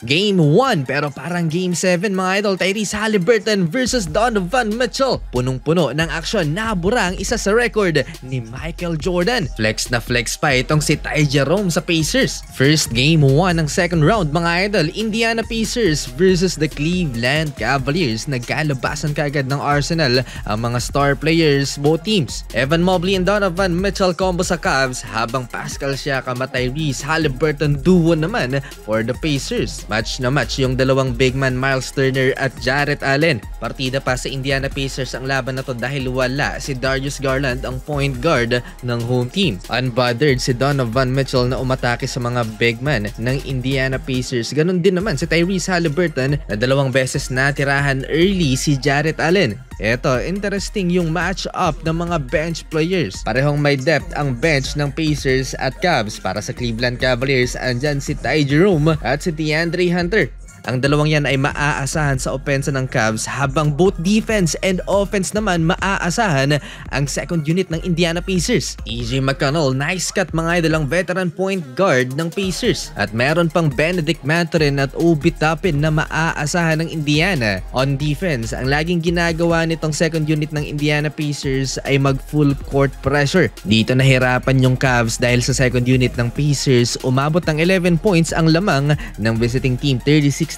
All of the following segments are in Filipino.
Game 1 pero parang Game 7 mga idol. Tyrese Haliburton versus Donovan Mitchell. Punong-puno ng aksyon, nabura ang isa sa record ni Michael Jordan. Flex na flex pa itong si Ty Jerome sa Pacers. First Game 1 ng second round mga idol. Indiana Pacers versus the Cleveland Cavaliers. Nagkalabasan kaagad ng Arsenal ang mga star players both teams. Evan Mobley and Donovan Mitchell combo sa Cavs, habang Pascal Siakam at Tyrese Haliburton duo naman for the Pacers. Match na match yung dalawang big man Miles Turner at Jarrett Allen. Partida pa sa Indiana Pacers ang laban na to dahil wala si Darius Garland, ang point guard ng home team. Unbothered si Donovan Mitchell na umatake sa mga big man ng Indiana Pacers. Ganon din naman si Tyrese Haliburton na dalawang beses natirahan early si Jarrett Allen. Eto, interesting yung match-up ng mga bench players. Parehong may depth ang bench ng Pacers at Cavs. Para sa Cleveland Cavaliers, andyan si Ty Jerome at si DeAndre Hunter. Ang dalawang yan ay maaasahan sa opensa ng Cavs, habang both defense and offense naman maaasahan ang second unit ng Indiana Pacers. TJ McConnell, nice cut mga idol, ang veteran point guard ng Pacers. At meron pang Benedict Mathurin at Obi Toppin na maaasahan ng Indiana. On defense, ang laging ginagawa nitong second unit ng Indiana Pacers ay mag full court pressure. Dito nahirapan yung Cavs dahil sa second unit ng Pacers, umabot ng 11 points ang lamang ng visiting team, 36-25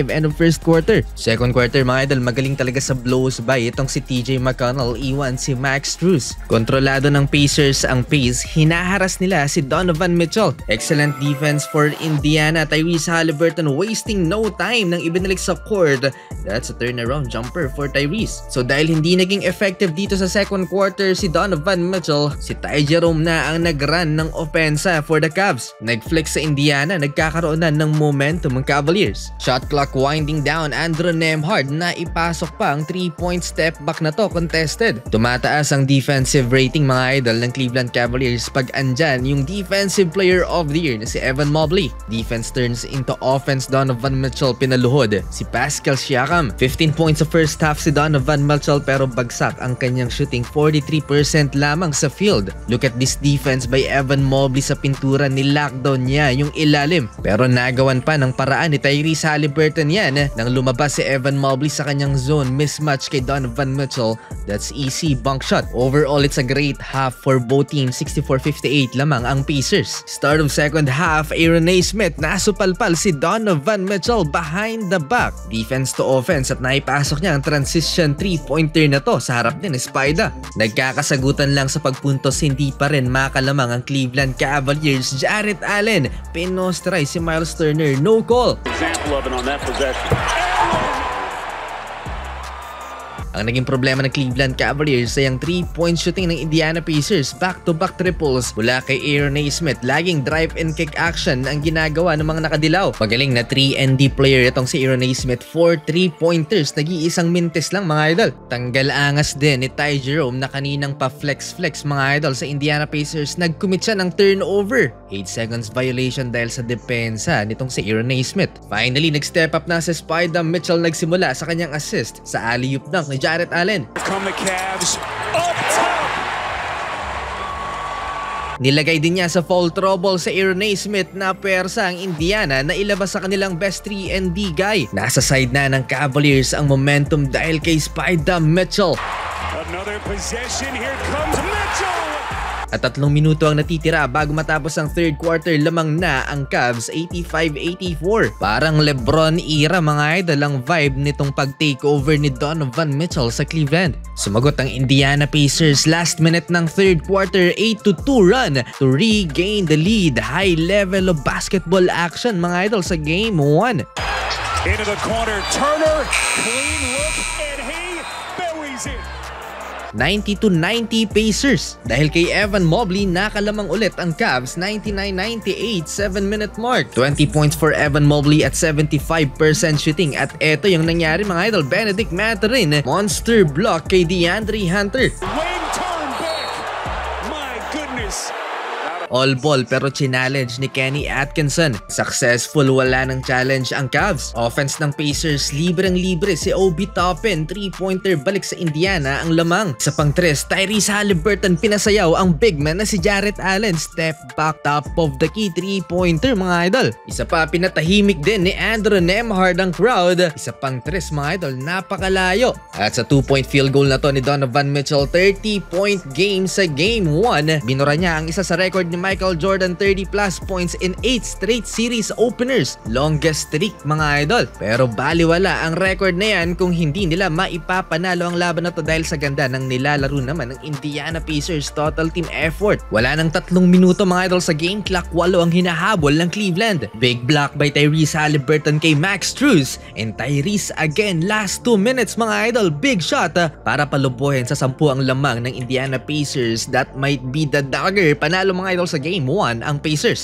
end of first quarter. Second quarter mga idol, magaling talaga sa blows by itong si TJ McConnell, iwan si Max Strus. Kontrolado ng Pacers ang pace, hinaharas nila si Donovan Mitchell. Excellent defense for Indiana. Tyrese Haliburton wasting no time nang ibinalik sa court. That's a turnaround jumper for Tyrese. So dahil hindi naging effective dito sa second quarter si Donovan Mitchell, si Ty Jerome na ang nag-run ng opensa for the Cavs. Nag-flex sa Indiana, nagkakaroon na ng momentum ang Cavaliers. Shot clock winding down, Andrew Nembhard na ipasok pa ang 3-point step back na to contested. Tumataas ang defensive rating mga idol ng Cleveland Cavaliers pag andyan yung defensive player of the year na si Evan Mobley. Defense turns into offense, Donovan Mitchell pinaluhod si Pascal Siakam. 15 points sa first half si Donovan Mitchell pero bagsak ang kanyang shooting, 43% lamang sa field. Look at this defense by Evan Mobley sa pintura, ni lockdown niya yung ilalim pero nagawan pa ng paraan ni Tyrese Haliburton yan nang lumabas si Evan Mobley sa kanyang zone mismatch kay Donovan Mitchell. That's easy bunk shot. Overall, it's a great half for both teams. 64-58 lamang ang Pacers. Start of second half, Aaron Nesmith nasupalpal si Donovan Mitchell behind the back. Defense to offense at naipasok niya ang transition 3-pointer na to sa harap ni Spida. Nagkakasagutan lang sa pagpuntos, hindi pa rin makalamang ang Cleveland Cavaliers. Jarrett Allen pinostray si Miles Turner, no call. Example of it on that possession. Ang naging problema ng Cleveland Cavaliers ay ang 3-point shooting ng Indiana Pacers. Back-to-back triples mula kay Aaron Nesmith. Laging drive and kick action ang ginagawa ng mga nakadilaw. Magaling na 3-and-D player itong si Aaron Nesmith. 4 3-pointers, nag-iisang mintes lang mga idol. Tanggal angas din ni Ty Jerome na kaninang pa flex mga idol sa Indiana Pacers. Nag-commit siya ng turnover. 8 seconds violation dahil sa depensa nitong si Aaron Nesmith. Finally, nag-step up na si Spida Mitchell, nagsimula sa kanyang assist sa alley-oop dunk ni Jarrett Allen. Come the Cavs up top. Nilagay din niya sa foul trouble sa Aaron Nesmith na pwersa ang Indiana na ilabas sa kanilang best 3-and-D guy. Nasa side na ng Cavaliers ang momentum dahil kay Spida Mitchell. Another possession, here comes Mitchell. At 3 minuto ang natitira bago matapos ang third quarter, lamang na ang Cavs 85-84. Parang LeBron era mga idol ang vibe nitong pag-takeover ni Donovan Mitchell sa Cleveland. Sumagot ang Indiana Pacers last minute ng third quarter, 8-2 run to regain the lead. High level of basketball action mga idol sa game 1. Into the corner, Turner, clean look, and he buries it. 90-90 Pacers. Dahil kay Evan Mobley, nakalamang ulit ang Cavs. 99-98, 7-minute mark. 20 points for Evan Mobley at 75% shooting. At eto yung nangyari mga idol, Benedict Mathurin, monster block kay DeAndre Hunter. Wing turn back. My goodness. All ball pero challenge ni Kenny Atkinson. Successful, wala ng challenge ang Cavs. Offense ng Pacers, libreng-libre si Obi Toppin. 3-pointer balik sa Indiana ang lamang. Sa pang 3, Tyrese Haliburton pinasayaw ang big man na si Jarrett Allen. Step back, top of the key, 3-pointer mga idol. Isa pa, pinatahimik din ni Andrew Nembhard ang crowd. Isa pang 3 mga idol, napakalayo. At sa 2-point field goal na to ni Donovan Mitchell, 30-point game sa game 1. Binura niya ang isa sa record ni Michael Jordan, 30 plus points in 8 straight series openers. Longest streak mga idol. Pero baliwala ang record na yan kung hindi nila maipapanalo ang laban na to dahil sa ganda ng nilalaro naman ng Indiana Pacers. Total team effort. Wala nang 3 minuto mga idol sa game clock, 8 ang hinahabol ng Cleveland. Big block by Tyrese Haliburton kay Max Strus. And Tyrese again, last 2 minutes mga idol, big shot para palubuhin sa 10 ang lamang ng Indiana Pacers. That might be the dagger. Panalo mga idol sa game 1 ang Pacers.